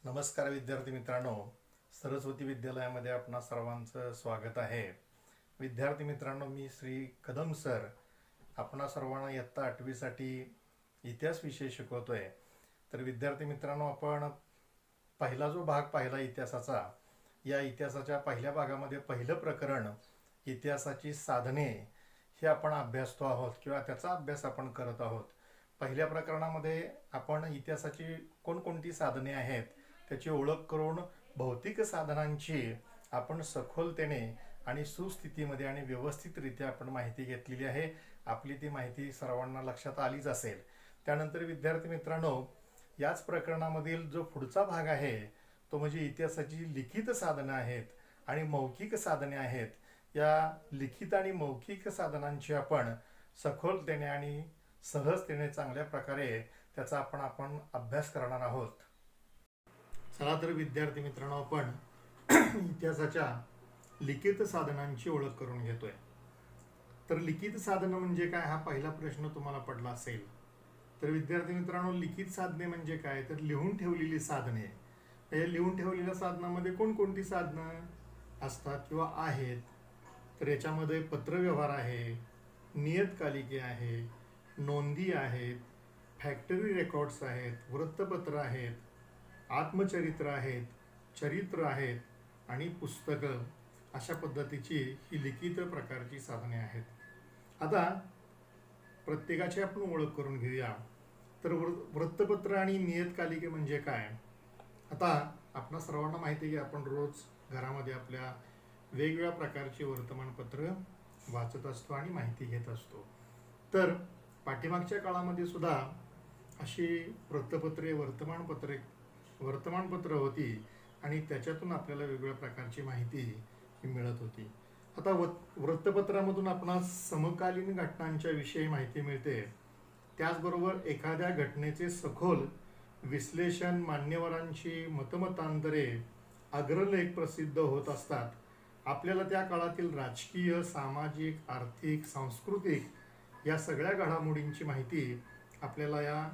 नमस्कार विद्यार्थी मित्रांनो, सरस्वती विद्यालयामध्ये आपणा सर्वांचं स्वागत आहे. विद्यार्थी मित्रांनो, मी श्री कदम सर आपणा सर्वांना इयत्ता 8वी साठी इतिहास विषय शिकवतोय. तर विद्यार्थी मित्रांनो, आपण पहिला जो भाग पाहिला इतिहासाचा, या इतिहासाच्या पहिल्या भागामध्ये पहिलं प्रकरण इतिहासाची साधने हे आपण अभ्यासतो आहोत किंवा त्याचा अभ्यास आपण करत आहोत. पहिल्या प्रकरणामध्ये आपण इतिहासाची कोणकोणती साधने आहेत त्याची ओळख करून भौतिक साधनांची आपण सखोलतेने आणि सुस्थितीमध्ये आणि व्यवस्थितरित्या आपण माहिती घेतलेली आहे. आपली ती माहिती सर्वांना लक्षात आलीच असेल. त्यानंतर विद्यार्थी मित्रांनो, याच प्रकरणामधील जो पुढचा भाग आहे तो म्हणजे इतिहासाची लिखित साधने आहेत आणि मौखिक साधने आहेत. या लिखित आणि मौखिक साधनांची आपण सखोलतेने आणि सहजतेने चांगल्या प्रकारे त्याचा आपण अभ्यास करणार आहोत. चला तर विद्यार्थी मित्रांनो, आपण इतिहासाच्या लिखित साधनांची ओळख करून घेतोय. तर लिखित साधन म्हणजे काय, हा पहिला प्रश्न तुम्हाला पडला असेल. तर विद्यार्थी मित्रांनो, लिखित साधने म्हणजे काय, तर लिहून ठेवलेली साधने. या लिहून ठेवलेल्या साधनामध्ये कोणकोणती साधनं असतात किंवा आहेत, तर याच्यामध्ये पत्रव्यवहार आहे, नियतकालिके आहे, नोंदी आहेत, फॅक्टरी रेकॉर्ड्स आहेत, वृत्तपत्र आहेत, आत्मचरित्र आहेत, चरित्र आहेत आणि पुस्तकं. अशा पद्धतीची ही लिखित प्रकारची साधने आहेत. आता प्रत्येकाची आपण ओळख करून घेऊया. तर वृत्तपत्र आणि नियतकालिके म्हणजे काय. आता आपणा सर्वांना माहिती आहे की आपण रोज घरामध्ये आपल्या वेगवेगळ्या प्रकारची वर्तमानपत्र वाचत असतो आणि माहिती घेत असतो. तर पाठीमागच्या काळामध्ये सुद्धा अशी वृत्तपत्रे वर्तमानपत्र होती आणि त्याच्यातून आपल्याला वेगवेगळ्या प्रकारची माहिती मिळत होती. आता वृत्तपत्रामधून आपणास समकालीन घटनांच्या विषयी माहिती मिळते. त्याचबरोबर एखाद्या घटनेचे सखोल विश्लेषण, मान्यवरांची मतमतांतरे, अग्रलेख प्रसिद्ध होत असतात. आपल्याला त्या काळातील राजकीय, सामाजिक, आर्थिक, सांस्कृतिक या सगळ्या घडामोडींची माहिती आपल्याला या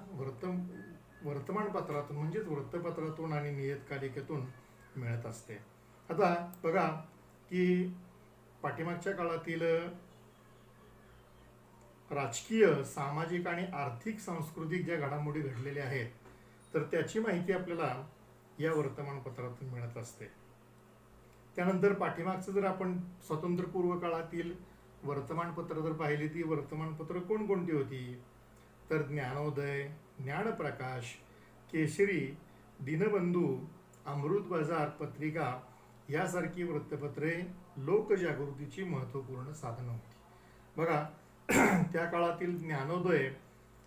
वर्तमानपत्रातून म्हणजेच वृत्तपत्रातून आणि नियतकालिकेतून मिळत असते. आता बघा की पाठीमागच्या काळातील राजकीय, सामाजिक आणि आर्थिक, सांस्कृतिक ज्या घडामोडी घडलेल्या आहेत तर त्याची माहिती आपल्याला या वर्तमानपत्रातून मिळत असते. त्यानंतर पाठीमागचं जर आपण स्वातंत्र्यपूर्व काळातील वर्तमानपत्र जर पाहिली, ती वर्तमानपत्र कोणकोणती होती, तर ज्ञानोदय, ज्ञानप्रकाश, केसरी, दिनबंधू, अमृत बाजार पत्रिका यासारखी वृत्तपत्रे लोकजागृतीची महत्त्वपूर्ण साधनं होती. बघा त्या काळातील ज्ञानोदय,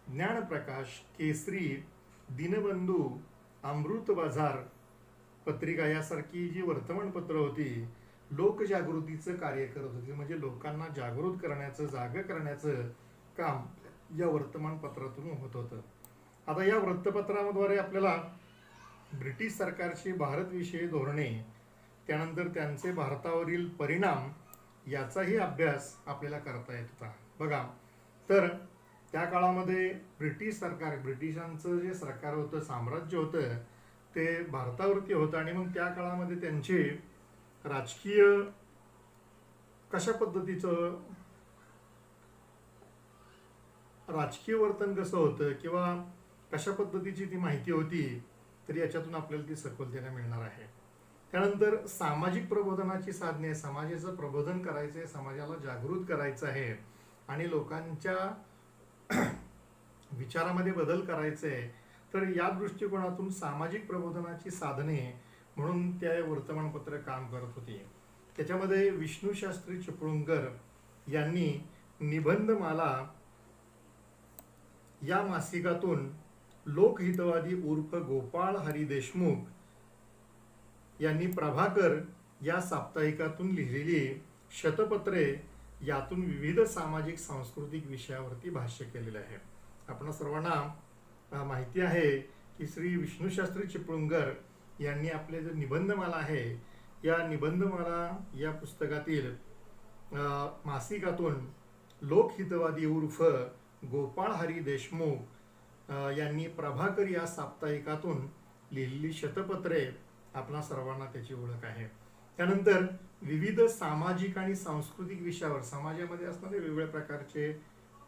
ज्ञानप्रकाश, केसरी, दिनबंधू, अमृत बाजार पत्रिका यासारखी जी वर्तमानपत्र होती लोकजागृतीचं कार्य करत होती. म्हणजे लोकांना जागृत करण्याचं, जागं करण्याचं काम या वर्तमानपत्रातून होत होतं. आता या वृत्तपत्राद्वारे आपल्याला ब्रिटिश सरकारची भारतविषयी धोरणे, त्यानंतर त्यांचे भारतावरील परिणाम याचाही अभ्यास आपल्याला करता येत होता. बघा, तर त्या काळामध्ये ब्रिटिशांचं जे सरकार होतं, साम्राज्य होतं, ते भारतावरती होतं आणि मग त्या काळामध्ये त्यांचे राजकीय कशा पद्धतीचं राजकीय वर्तन कसं होतं किंवा कशा पद्धतीची ती माहिती होती, तर याच्यातून आपल्याला ती सखोलतेने मिळणार आहे. त्यानंतर सामाजिक प्रबोधनाची साधने, समाजाचं प्रबोधन करायचं आहे, समाजाला जागृत करायचं आहे आणि लोकांच्या विचारामध्ये बदल करायचे आहे. तर या दृष्टिकोनातून सामाजिक प्रबोधनाची साधने म्हणून त्या वर्तमानपत्र काम करत होती. त्याच्यामध्ये विष्णूशास्त्री चिपळूणकर यांनी निबंधमाला या मासिकातून लोकहितवादी उर्फ गोपाळ हरी देशमुख यांनी प्रभाकर या साप्ताहिकातून लिहिलेली शतपत्रे यातून विविध सामाजिक सांस्कृतिक विषयावरती भाष्य केलेले आहे. आपण सर्वांना माहिती आहे की श्री विष्णूशास्त्री चिपळूणकर यांनी आपले जे निबंधमाला आहे, या निबंधमाला या पुस्तकातील मासिकातून लोकहितवादी उर्फ गोपाळ हरी देशमुख यांनी प्रभाकर या साप्ताहिकातून लिहिलेली शतपत्रे आपणा सर्वांना त्याची ओळख आहे. त्यानंतर विविध सामाजिक आणि सांस्कृतिक विषयावर समाजामध्ये असणारे वेगवेगळ्या प्रकारचे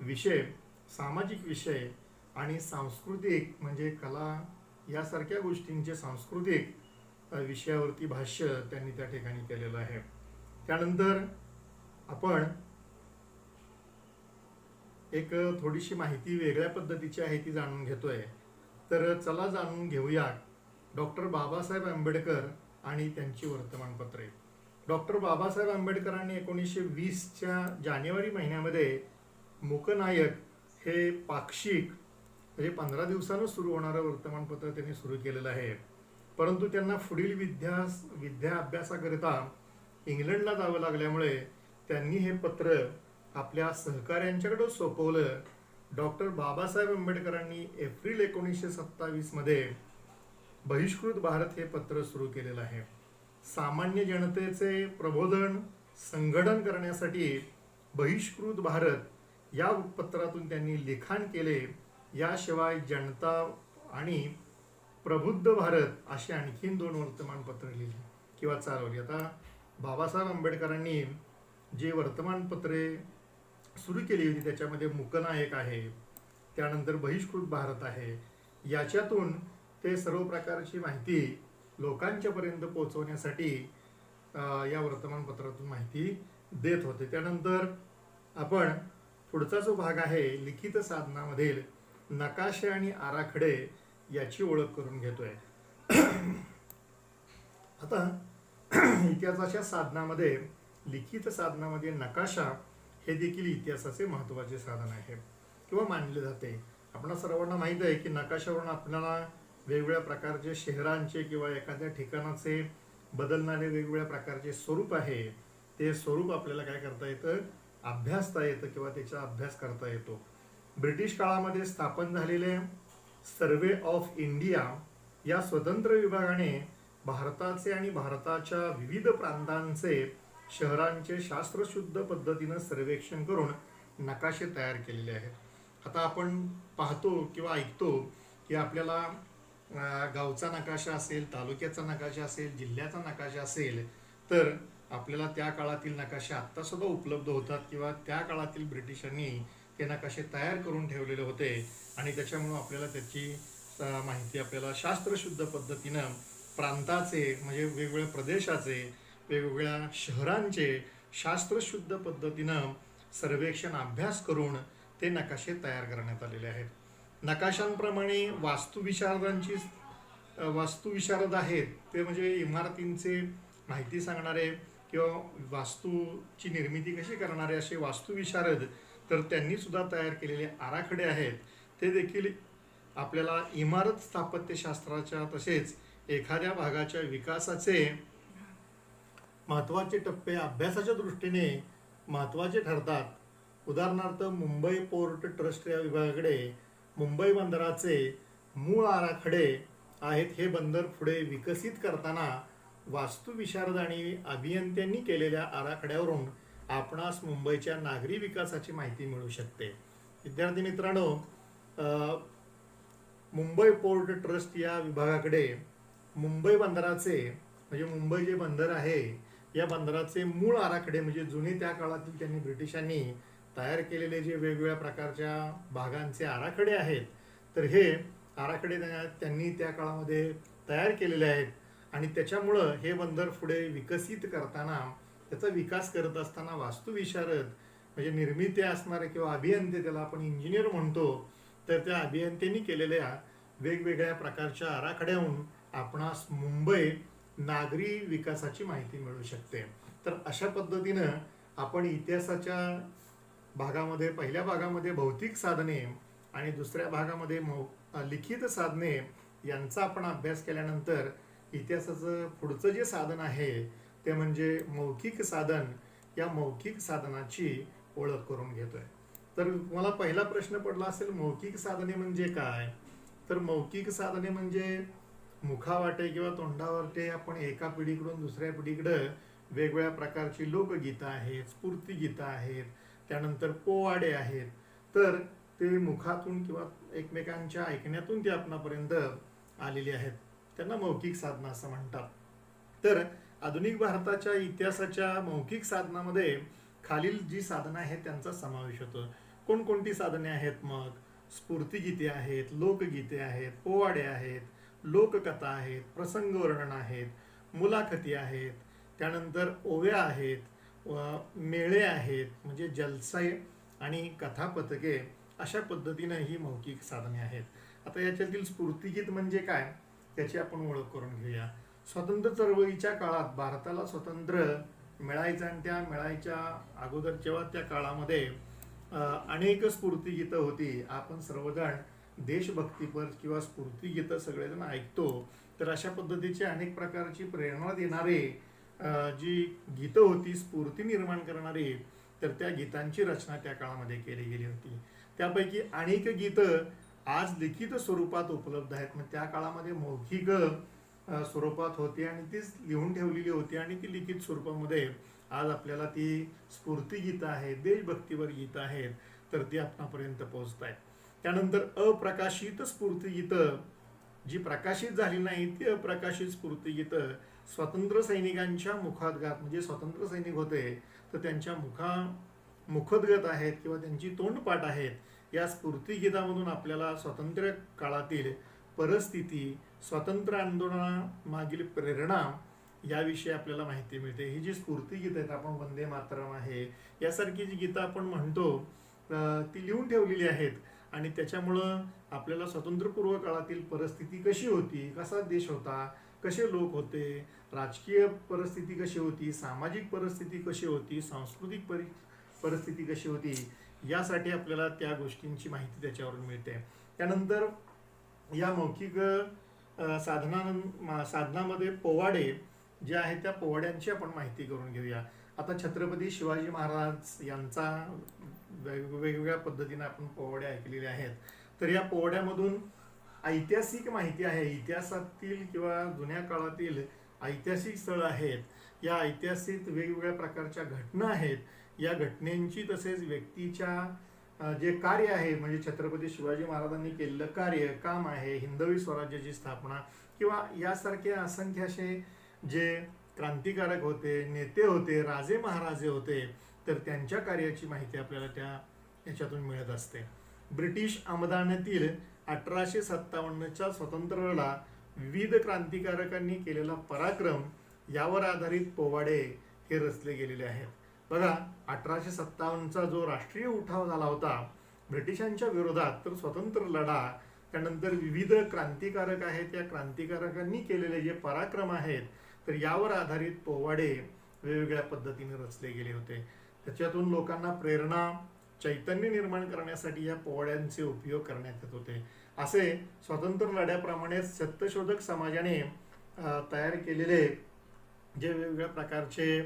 विषय, सामाजिक विषय आणि सांस्कृतिक म्हणजे कला यासारख्या गोष्टींचे सांस्कृतिक विषयावरती भाष्य त्यांनी त्या ठिकाणी केलेलं आहे. त्यानंतर आपण एक थोडीशी माहिती वेगळ्या पद्धतीची आहे ती जाणून घेतोय. तर चला जाणून घेऊया डॉक्टर बाबासाहेब आंबेडकर आणि त्यांची वर्तमानपत्रे. डॉक्टर बाबासाहेब आंबेडकरांनी 1920च्या जानेवारी महिन्यामध्ये मूकनायक हे पाक्षिक म्हणजे 15 दिवसानं सुरू होणारं वर्तमानपत्र त्यांनी सुरू केलेलं आहे. परंतु त्यांना पुढील विद्या अभ्यासाकरिता इंग्लंडला जावं लागल्यामुळे त्यांनी हे पत्र आपल्या सहकाऱ्यांच्याकडे सोपवलं. डॉक्टर बाबासाहेब आंबेडकरांनी एप्रिल 1927 मध्ये बहिष्कृत भारत हे पत्र सुरू केलेलं आहे. सामान्य जनतेचे प्रबोधन संघटन करण्यासाठी बहिष्कृत भारत या पत्रातून त्यांनी लिखाण केले. याशिवाय जनता आणि प्रबुद्ध भारत अशी आणखीन 2 वर्तमानपत्र लिहिली किंवा चालवली. आता बाबासाहेब आंबेडकरांनी जे वर्तमानपत्रे सुरू केली होती त्याच्यामध्ये मूकनायक आहे, त्यानंतर बहिष्कृत भारत आहे. याच्यातून ते सर्व प्रकारची माहिती लोकांच्या पर्यंत पोहोचवण्यासाठी या वर्तमानपत्रातून माहिती देत होते. त्यानंतर आपण पुढचा जो भाग आहे लिखित साधनामधील नकाशे आणि आराखडे याची ओळख करून घेतोय. आता इतिहासाच्या साधनामध्ये लिखित साधनामध्ये नकाशा हे देखील इतिहासाचे महत्त्वाचे साधन आहे किंवा मानले जाते. आपणा सर्वांना माहीत आहे की नकाशावरून आपल्याला वेगवेगळ्या प्रकारचे शहरांचे किंवा एखाद्या ठिकाणाचे बदलणारे वेगवेगळ्या प्रकारचे स्वरूप आहे, ते स्वरूप आपल्याला काय करता येतं, अभ्यासता येतं किंवा त्याचा अभ्यास करता येतो. ब्रिटिश काळामध्ये स्थापन झालेले सर्वे ऑफ इंडिया या स्वतंत्र विभागाने भारताचे आणि भारताच्या विविध प्रांतांचे शहरांचे शास्त्रशुद्ध पद्धतीनं सर्वेक्षण करून नकाशे तयार केलेले आहेत. आता आपण पाहतो किंवा ऐकतो की आपल्याला गावचा नकाशा असेल, तालुक्याचा नकाशा असेल, जिल्ह्याचा नकाशा असेल, तर आपल्याला त्या काळातील नकाशे आत्ता सुद्धा उपलब्ध होतात किंवा त्या काळातील ब्रिटिशांनी ते नकाशे तयार करून ठेवलेले होते आणि त्याच्यामुळं आपल्याला त्याची माहिती आपल्याला शास्त्रशुद्ध पद्धतीनं प्रांताचे म्हणजे वेगवेगळ्या प्रदेशाचे, वेगवेगळ्या शहरांचे शास्त्रशुद्ध पद्धतीनं सर्वेक्षण अभ्यास करून ते नकाशे तयार करण्यात आलेले आहेत. नकाशांप्रमाणे वास्तुविशारद आहेत, ते म्हणजे इमारतींचे माहिती सांगणारे किंवा वास्तूची निर्मिती कशी करणारे असे वास्तुविशारद, तर त्यांनी सुद्धा तयार केलेले आराखडे आहेत. ते देखील आपल्याला इमारत स्थापत्यशास्त्राच्या तसेच एखाद्या भागाच्या विकासाचे महत्त्वाचे टप्पे अभ्यासाच्या दृष्टीने महत्त्वाचे ठरतात. उदाहरणार्थ मुंबई पोर्ट ट्रस्ट या विभागाकडे मुंबई बंदराचे मूळ आराखडे आहेत. हे बंदर पुढे विकसित करताना वास्तुविशारद आणि अभियंत्यांनी केलेल्या आराखड्यावरून आपणास मुंबईच्या नागरी विकासाची माहिती मिळू शकते. विद्यार्थी मित्रांनो, मुंबई पोर्ट ट्रस्ट या विभागाकडे मुंबई बंदराचे म्हणजे मुंबई जे बंदर आहे या बंदराचे मूळ आराखडे म्हणजे जुने त्या काळातील त्यांनी ब्रिटिशांनी तयार केलेले जे वेगवेगळ्या प्रकारच्या भागांचे आराखडे आहेत, तर हे आराखडे त्यांनी त्या काळामध्ये तयार केलेले आहेत आणि त्याच्यामुळं हे बंदर पुढे विकसित करताना त्याचा विकास करत असताना वास्तुविशारद म्हणजे निर्मिती असणारे किंवा अभियंते, त्याला आपण इंजिनियर म्हणतो, तर त्या अभियंत्यांनी केलेल्या वेगवेगळ्या प्रकारच्या आराखड्याहून आपणास मुंबई नागरी विकासाची माहिती मिळू शकते. तर अशा पद्धतीनं आपण इतिहासाच्या भागामध्ये पहिल्या भागामध्ये भौतिक साधने आणि दुसऱ्या भागामध्ये लिखित साधने यांचा आपण अभ्यास केल्यानंतर इतिहासाचं पुढचं जे साधन आहे ते म्हणजे मौखिक साधन, या मौखिक साधनाची ओळख करून घेतोय. तर मला पहिला प्रश्न पडला असेल, मौखिक साधने म्हणजे काय? तर मौखिक साधने म्हणजे मुखावाटे किंवा तोंडावाटे आपण एका पिढीकडून दुसऱ्या पिढीकडे वेगवेगळ्या प्रकारची लोकगीतं आहेत, स्फूर्तिगीतं आहेत, त्यानंतर पोवाडे आहेत, तर ते मुखातून किंवा एकमेकांच्या ऐकण्यातून ते आपणापर्यंत आलेली आहेत. त्यांना मौखिक साधना असं म्हणतात. तर आधुनिक भारताच्या इतिहासाच्या मौखिक साधनामध्ये खालील जी साधनं आहेत त्यांचा समावेश होतो. कोणकोणती साधने आहेत मग? स्फूर्तिगीते आहेत, लोकगीते आहेत, पोवाडे आहेत, लोककथा आहेत, प्रसंग वर्णन आहेत, मुलाखती आहेत, त्यानंतर ओव्या आहेत, मेळे आहेत, म्हणजे जलसे आणि कथापथके, अशा पद्धतीने ही मौखिक साधने आहेत. आता याच्यातील स्फूर्तिगीत म्हणजे काय त्याची आपण ओळख करून घेऊया. स्वातंत्र्य चळवळीच्या काळात भारताला स्वातंत्र्य मिळायचं आणि त्या मिळायच्या अगोदर जेव्हा त्या काळामध्ये अनेक स्फूर्तिगीतं होती. आपण सर्वजण देशभक्तीपर किंवा स्फूर्तिगीतं सगळेजण ऐकतो. तर अशा पद्धतीचे अनेक प्रकारची प्रेरणा देणारे जी गीतं होती, स्फूर्ती निर्माण करणारी, तर त्या गीतांची रचना त्या काळामध्ये केली गेली होती. त्यापैकी अनेक गीतं आज लिखित स्वरूपात उपलब्ध आहेत. मग त्या काळामध्ये मौखिक स्वरूपात होती आणि तीच लिहून ठेवलेली होती आणि ती लिखित स्वरूपामध्ये आज आपल्याला ती स्फूर्तिगीतं आहेत, देशभक्तीवर गीतं आहेत, तर ती आपणापर्यंत पोहोचत आहेत. त्यानंतर अप्रकाशित स्फूर्तिगीतं, जी प्रकाशित झाली नाही ती अप्रकाशित स्फूर्तिगीतं स्वातंत्र्य सैनिकांच्या मुखोद्गत, म्हणजे स्वातंत्र्य सैनिक होते तर त्यांच्या मुखोद्गत आहेत किंवा त्यांची तोंडपाठ आहेत. या स्फूर्तिगीतामधून आपल्याला स्वातंत्र्य काळातील परिस्थिती, स्वातंत्र्य आंदोलनामागील प्रेरणा याविषयी आपल्याला माहिती मिळते. ही जी स्फूर्तिगीत आहेत, आपण वंदे मातरम आहे यासारखी जी गीतं आपण म्हणतो ती लिहून ठेवलेली आहेत आणि त्याच्यामुळं आपल्याला स्वातंत्र्यपूर्व काळातील परिस्थिती कशी होती, कसा देश होता, कसे लोक होते, राजकीय परिस्थिती कशी होती, सामाजिक परिस्थिती कशी होती, सांस्कृतिक परिस्थिती कशी होती, यासाठी आपल्याला त्या गोष्टींची माहिती त्याच्यावरून मिळते. त्यानंतर या मौखिक साधनामध्ये पोवाडे जे आहेत त्या पोवाड्यांची आपण माहिती करून घेऊया. आता छत्रपती शिवाजी महाराज यांचा वेगवेगळ्या पद्धतीने आपण पोवाडे ऐकलेले आहेत. तर या पोवाड्यामधून ऐतिहासिक माहिती आहे, इतिहासातील किंवा जुन्या काळातील ऐतिहासिक स्थळं आहेत, या ऐतिहासिक वेगवेगळ्या प्रकारच्या घटना आहेत, या घटनेंची तसेच व्यक्तीच्या जे कार्य आहे, म्हणजे छत्रपती शिवाजी महाराजांनी केलेलं कार्य, काम आहे, हिंदवी स्वराज्याची स्थापना किंवा यासारखे असंख्य असे जे क्रांतिकारक होते, नेते होते, राजे महाराजे होते, तर त्यांच्या कार्याची माहिती आपल्याला याच्यातून मिळत असते. ब्रिटिश आमदानीतील 1857च्या स्वातंत्र्याला विविध क्रांतिकारकांनी केलेला पराक्रम यावर आधारित पोवाडे हे रचले गेलेले आहेत. बघा, 1857चा जो राष्ट्रीय उठाव झाला होता ब्रिटिशांच्या विरोधात, तर स्वतंत्र लढा, त्यानंतर विविध क्रांतिकारक आहेत, त्या क्रांतिकारकांनी केलेले जे पराक्रम आहेत, तर यावर आधारित पोवाडे वेगवेगळ्या पद्धतीने रचले गेले होते. त्याच्यातून लोकांना प्रेरणा, चैतन्य निर्माण करण्यासाठी या पोवाड्यांचे उपयोग करण्यात येत होते. असे स्वातंत्र्य लढ्याप्रमाणे सत्यशोधक समाजाने तयार केलेले जे वेगवेगळ्या प्रकारचे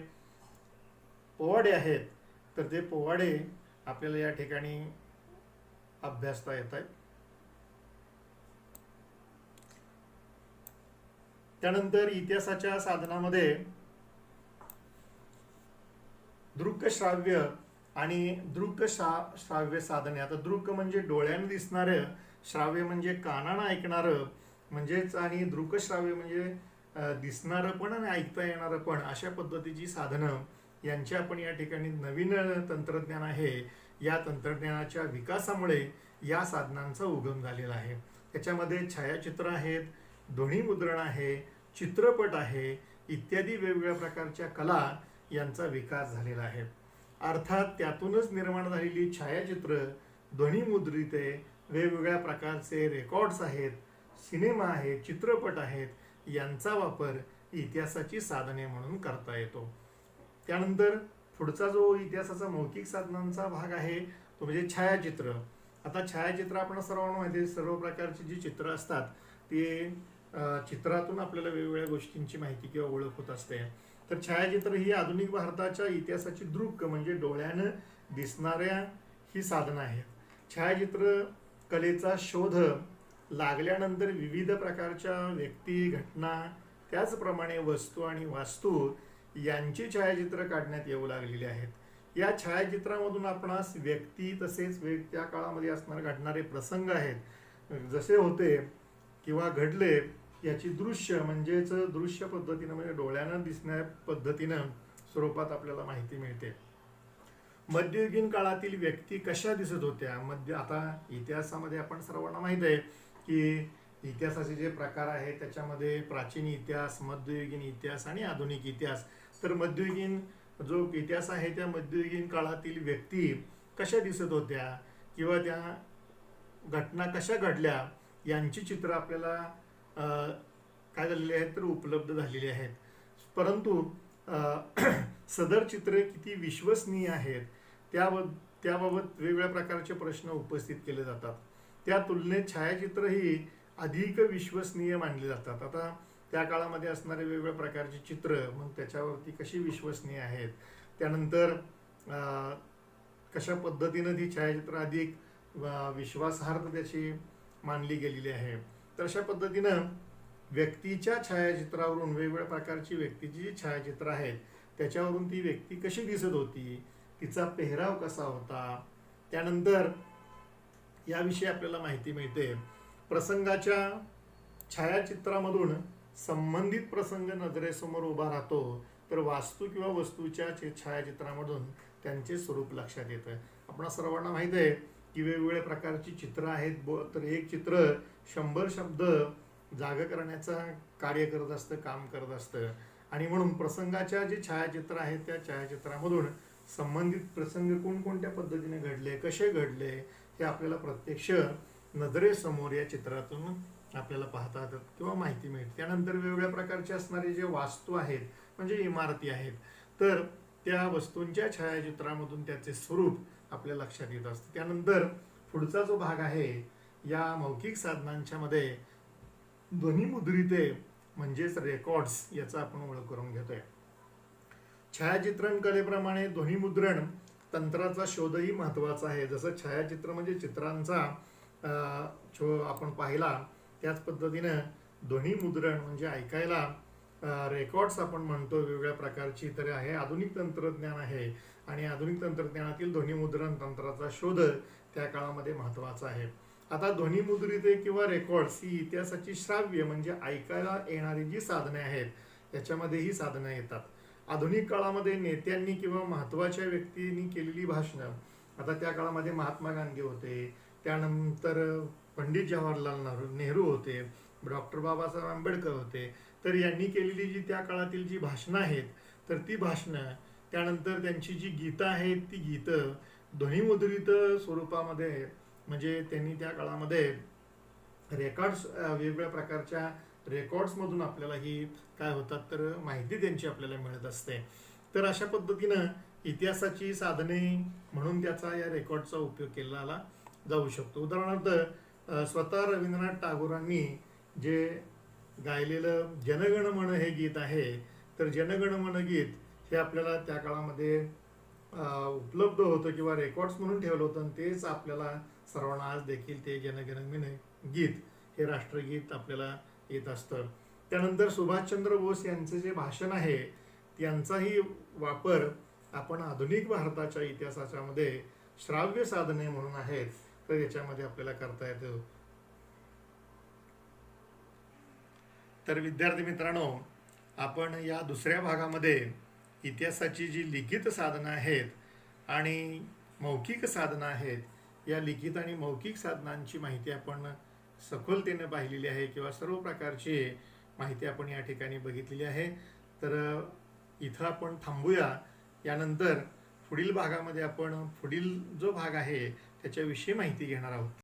पोवाडे आहेत, तर ते पोवाडे आपल्याला या ठिकाणी अभ्यासता येत आहेत. त्यानंतर इतिहासाच्या साधनामध्ये दृक्श्राव्य आणि दृक्श्राव्य साधने. आता दृक म्हणजे डोळ्याने दिसणारं, श्राव्य म्हणजे कानानं ऐकणारं, म्हणजेच आणि दृक्श्राव्य म्हणजे दिसणारं पण आणि ऐकता येणारं पण, अशा पद्धतीची साधनं यांची आपण या ठिकाणी नवीन तंत्रज्ञान आहे, या तंत्रज्ञानाच्या विकासामुळे या साधनांचा उगम झालेला आहे. त्याच्यामध्ये छायाचित्र आहेत, ध्वनिमुद्रण आहे, चित्रपट आहे, इत्यादी वेगवेगळ्या प्रकारच्या कला यांचा विकास झालेला आहे. अर्थात त्यातूनच निर्माण झालेली छायाचित्र, ध्वनिमुद्रिते, वेगवेगळ्या प्रकारचे रेकॉर्ड्स आहेत, सिनेमा आहे, चित्रपट आहेत, यांचा वापर इतिहासाची साधने म्हणून करता येतो. त्यानंतर पुढचा जो इतिहासाचा मौखिक साधनांचा भाग आहे तो म्हणजे छायाचित्र. आता छायाचित्र आपण सर्वांना माहिती आहे, सर्व प्रकारची जी चित्र असतात ते चित्रातून आपल्याला वेगवेगळ्या गोष्टींची माहिती किंवा ओळख होत असते. तर छायाचित्र ही आधुनिक भारताच्या इतिहासाची दृक म्हणजे डोळ्यानं दिसणाऱ्या ही साधनं आहेत. छायाचित्र कलेचा शोध लागल्यानंतर विविध प्रकारच्या व्यक्ती, घटना, त्याचप्रमाणे वस्तू आणि वास्तू यांची छायाचित्र काढण्यात येऊ लागलेली आहेत. या छायाचित्रामधून आपणास व्यक्ती तसेच त्या काळामध्ये असणारे घडणारे प्रसंग आहेत, जसे होते किंवा घडले याची दृश्य म्हणजेच दृश्य पद्धतीनं म्हणजे डोळ्यानं दिसण्या पद्धतीनं स्वरूपात आपल्याला माहिती मिळते. मध्ययुगीन काळातील व्यक्ती कशा दिसत होत्या? आता इतिहासामध्ये आपण सर्वांना माहित आहे की इतिहासाचे जे प्रकार आहेत त्याच्यामध्ये प्राचीन इतिहास, मध्ययुगीन इतिहास आणि आधुनिक इतिहास. तर मध्ययुगीन जो इतिहास आहे त्या मध्ययुगीन काळातील व्यक्ती कशा दिसत होत्या किंवा त्या घटना कशा घडल्या यांची चित्र आपल्याला काय झालेली आहेत तर उपलब्ध झालेली आहेत. परंतु सदर चित्रे किती विश्वसनीय आहेत त्याबाबत वेगवेगळ्या प्रकारचे प्रश्न उपस्थित केले जातात. त्या तुलनेत छायाचित्र ही अधिक विश्वसनीय मानली जातात. आता त्या काळामध्ये असणारे वेगवेगळ्या प्रकारची चित्र मग त्याच्यावरती कशी विश्वसनीय आहेत, त्यानंतर कशा पद्धतीनं ती छायाचित्र अधिक विश्वासार्ह त्याची मानली गेलेली आहे. तर अशा पद्धतीनं व्यक्तीच्या छायाचित्रावरून वेगवेगळ्या प्रकारची व्यक्तीची जी छायाचित्र आहेत त्याच्यावरून ती व्यक्ती कशी दिसत होती, तिचा पेहराव कसा होता, त्यानंतर याविषयी आपल्याला माहिती मिळते. प्रसंगाच्या छायाचित्रामधून संबंधित प्रसंग नजरेसमोर उभा राहतो, तर वास्तू किंवा वस्तूच्या छायाचित्रामधून त्यांचे स्वरूप लक्षात येतं. आपणा सर्वांना माहित आहे की वेगवेगळ्या प्रकारची चित्र आहेत. तर एक चित्र 100 शब्द जागा करण्याचा कार्य करत असतं, काम करत असतं. आणि म्हणून प्रसंगाच्या जे छायाचित्र आहेत त्या छायाचित्रामधून संबंधित प्रसंग कोणकोणत्या पद्धतीने घडले, कसे घडले हे आपल्याला प्रत्यक्ष नजरेसमोर या चित्रातून आपल्याला पाहता येतात किंवा माहिती मिळते. त्यानंतर वेगवेगळ्या प्रकारचे असणारे जे वास्तू आहेत म्हणजे इमारती आहेत, तर त्या वस्तूंच्या छायाचित्रामधून त्याचे स्वरूप आपल्या लक्षात येत असते. त्यानंतर पुढचा जो भाग आहे या मौखिक साधनांच्या मध्ये ध्वनिमुद्रिते म्हणजेच रेकॉर्ड्स याचा आपण ओळख करून घेतोय. छायाचित्रण कलेप्रमाणे ध्वनिमुद्रण तंत्राचा शोधही महत्त्वाचा आहे. जसं छायाचित्र म्हणजे चित्रांचा आपण पाहिला त्याच पद्धतीनं ध्वनिमुद्रण म्हणजे ऐकायला रेकॉर्ड्स आपण म्हणतो वेगवेगळ्या प्रकारची. तर हे आधुनिक तंत्रज्ञान आहे आणि आधुनिक तंत्रज्ञानातील ध्वनिमुद्रण तंत्राचा शोध त्या काळामध्ये महत्त्वाचा आहे. आता ध्वनिमुद्रिते किंवा रेकॉर्ड्स ही इतिहासाची श्राव्य म्हणजे ऐकायला येणारी जी साधने आहेत याच्यामध्ये ही साधनं येतात. आधुनिक काळामध्ये नेत्यांनी किंवा महत्त्वाच्या व्यक्तींनी केलेली भाषणं, आता त्या काळामध्ये महात्मा गांधी होते, त्यानंतर पंडित जवाहरलाल नेहरू होते, डॉक्टर बाबासाहेब आंबेडकर होते. तर यांनी केलेली जी त्या काळातील जी भाषणं आहेत तर ती भाषणं, त्यानंतर त्यांची जी गीतं आहेत ती गीतं ध्वनिमुद्रित स्वरूपामध्ये म्हणजे त्यांनी त्या काळामध्ये रेकॉर्ड्स वेगवेगळ्या प्रकारच्या रेकॉर्ड्समधून आपल्याला ही काय होतात तर माहिती त्यांची आपल्याला मिळत असते. तर अशा पद्धतीनं इतिहासाची साधने म्हणून त्याचा या रेकॉर्डचा उपयोग केला जाऊ शकतो. उदाहरणार्थ स्वतः रवींद्रनाथ टागोरांनी जे गायलेलं जनगण मन हे गीत आहे, तर जनगण मन गीत हे आपल्याला त्या काळामध्ये उपलब्ध होतं किंवा रेकॉर्ड्स म्हणून ठेवलं होतं. तेच आपल्याला सर्वांना आज देखील ते जनगण मन गीत हे राष्ट्रगीत आपल्याला येत असतं. त्यानंतर सुभाषचंद्र बोस यांचे जे भाषण आहे त्यांचाही वापर आपण आधुनिक भारताच्या इतिहासाच्या मध्ये श्राव्य साधने म्हणून आहेत तर याच्यामध्ये आपल्याला करता येतं. तर विद्यार्थी मित्रांनो, आपण या दुसऱ्या भागामध्ये इतिहासाची जी लिखित साधनं आहेत आणि मौखिक साधनं आहेत या लिखित आणि मौखिक साधनांची माहिती आपण सखोलतेने पाहिलेली आहे किंवा सर्व प्रकारची माहिती आपण या ठिकाणी बघितलेली आहे. तर इथं आपण थांबूया. यानंतर पुढील भागामध्ये आपण पुढील जो भाग आहे त्याच्याविषयी माहिती घेणार आहोत.